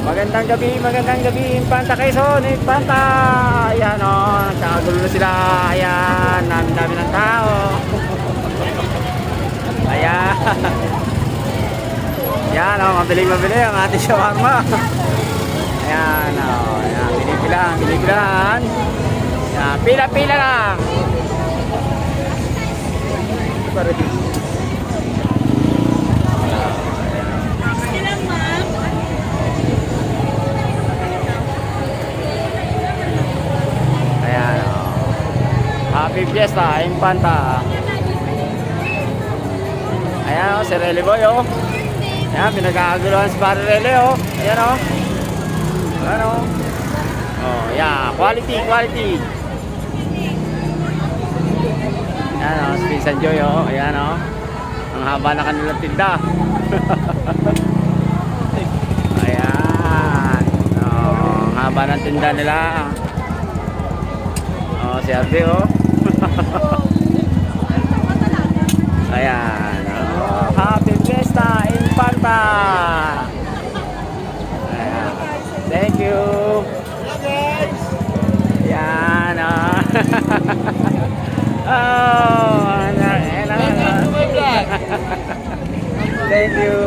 Magandang gabi, Infanta Quezon, Infanta. Ayan o, nagkakagulo na sila. Ayan, dami ng tao. Ayan. Ayan o, mabili ang ating shawarma. Ayan o, ayan, binibilang. Ayan, pila lang. Happy Fiesta, Infanta. Ayan o, si Rele Boy o. Ayan, pinagkakaguluhan si Pare Rele o. Ayan o. Ayan o. Oh, yeah, quality. Ayan o, si Pinsan Joy o. Ayan o. Ang haba na kanilang tinda. Ayan. Oh, ang haba ng tinda nila. Oh, si Arde o. Ayan. Oh, Happy Fiesta, Infanta. Ayan. Thank you. Ayan. Oh. Thank you.